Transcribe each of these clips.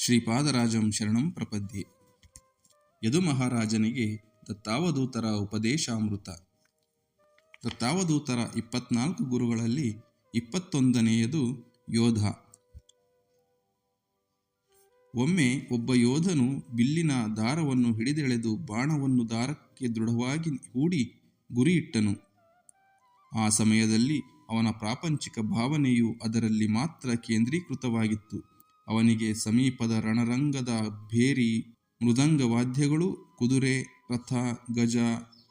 ಶ್ರೀಪಾದರಾಜಂ ಶರಣಂ ಪ್ರಪದ್ಯೆ. ಯದು ಮಹಾರಾಜನಿಗೆ ದತ್ತಾವಧೂತರ ಉಪದೇಶಾಮೃತ. ದತ್ತಾವಧೂತರ 24 ಗುರುಗಳಲ್ಲಿ 21ನೆಯದು ಯೋಧ. ಒಮ್ಮೆ ಒಬ್ಬ ಯೋಧನು ಬಿಲ್ಲಿನ ದಾರವನ್ನು ಹಿಡಿದೆಳೆದು ಬಾಣವನ್ನು ದಾರಕ್ಕೆ ದೃಢವಾಗಿ ಹೂಡಿ ಗುರಿಯಿಟ್ಟನು. ಆ ಸಮಯದಲ್ಲಿ ಅವನ ಪ್ರಾಪಂಚಿಕ ಭಾವನೆಯು ಅದರಲ್ಲಿ ಮಾತ್ರ ಕೇಂದ್ರೀಕೃತವಾಗಿತ್ತು. ಅವನಿಗೆ ಸಮೀಪದ ರಣರಂಗದ ಭೇರಿ, ಮೃದಂಗ ವಾದ್ಯಗಳು, ಕುದುರೆ, ರಥ, ಗಜ,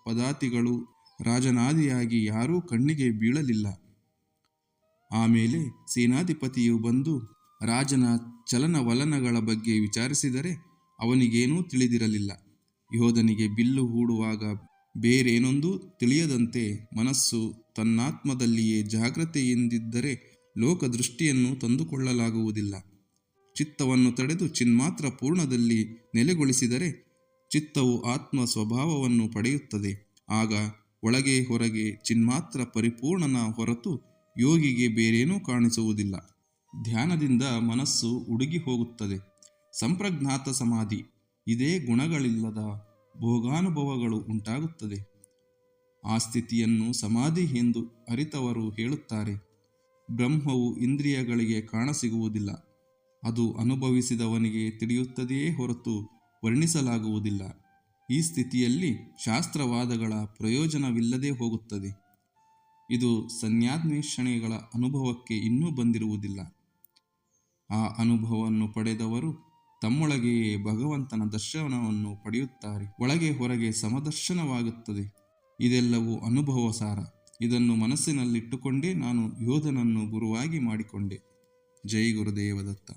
ಪದಾತಿಗಳು, ರಾಜನಾದಿಯಾಗಿ ಯಾರೂ ಕಣ್ಣಿಗೆ ಬೀಳಲಿಲ್ಲ. ಆಮೇಲೆ ಸೇನಾಧಿಪತಿಯು ಬಂದು ರಾಜನ ಚಲನವಲನಗಳ ಬಗ್ಗೆ ವಿಚಾರಿಸಿದರೆ ಅವನಿಗೇನೂ ತಿಳಿದಿರಲಿಲ್ಲ. ಯೋಧನಿಗೆ ಬಿಲ್ಲು ಹೂಡುವಾಗ ಬೇರೇನೊಂದೂ ತಿಳಿಯದಂತೆ ಮನಸ್ಸು ತನ್ನಾತ್ಮದಲ್ಲಿಯೇ ಜಾಗ್ರತೆಯಿಂದಿದ್ದರೆ ಲೋಕದೃಷ್ಟಿಯನ್ನು ತಂದುಕೊಳ್ಳಲಾಗುವುದಿಲ್ಲ. ಚಿತ್ತವನ್ನು ತಡೆದು ಚಿನ್ಮಾತ್ರ ಪೂರ್ಣದಲ್ಲಿ ನೆಲೆಗೊಳಿಸಿದರೆ ಚಿತ್ತವು ಆತ್ಮ ಸ್ವಭಾವವನ್ನು ಪಡೆಯುತ್ತದೆ. ಆಗ ಒಳಗೆ ಹೊರಗೆ ಚಿನ್ಮಾತ್ರ ಪರಿಪೂರ್ಣನ ಹೊರತು ಯೋಗಿಗೆ ಬೇರೇನೂ ಕಾಣಿಸುವುದಿಲ್ಲ. ಧ್ಯಾನದಿಂದ ಮನಸ್ಸು ಉಡುಗಿ ಹೋಗುತ್ತದೆ. ಸಂಪ್ರಜ್ಞಾತ ಸಮಾಧಿ. ಇದೇ ಗುಣಗಳಿಲ್ಲದ ಭೋಗಾನುಭವಗಳು ಉಂಟಾಗುತ್ತದೆ. ಆ ಸ್ಥಿತಿಯನ್ನು ಸಮಾಧಿ ಎಂದು ಅರಿತವರು ಹೇಳುತ್ತಾರೆ, ಬ್ರಹ್ಮವು ಇಂದ್ರಿಯಗಳಿಗೆ ಕಾಣಸಿಗುವುದಿಲ್ಲ. ಅದು ಅನುಭವಿಸಿದವನಿಗೆ ತಿಳಿಯುತ್ತದೆಯೇ ಹೊರತು ವರ್ಣಿಸಲಾಗುವುದಿಲ್ಲ. ಈ ಸ್ಥಿತಿಯಲ್ಲಿ ಶಾಸ್ತ್ರವಾದಗಳ ಪ್ರಯೋಜನವಿಲ್ಲದೆ ಹೋಗುತ್ತದೆ. ಇದು ಸಂನ್ಯಾನ್ವೇಷಣೆಗಳ ಅನುಭವಕ್ಕೆ ಇನ್ನೂ ಬಂದಿರುವುದಿಲ್ಲ. ಆ ಅನುಭವವನ್ನು ಪಡೆದವರು ತಮ್ಮೊಳಗೆಯೇ ಭಗವಂತನ ದರ್ಶನವನ್ನು ಪಡೆಯುತ್ತಾರೆ. ಒಳಗೆ ಹೊರಗೆ ಸಮದರ್ಶನವಾಗುತ್ತದೆ. ಇದೆಲ್ಲವೂ ಅನುಭವ ಸಾರ. ಇದನ್ನು ಮನಸ್ಸಿನಲ್ಲಿಟ್ಟುಕೊಂಡೇ ನಾನು ಯೋಧನನ್ನು ಗುರುವಾಗಿ ಮಾಡಿಕೊಂಡೆ. ಜೈ ಗುರುದೇವ ದತ್ತ.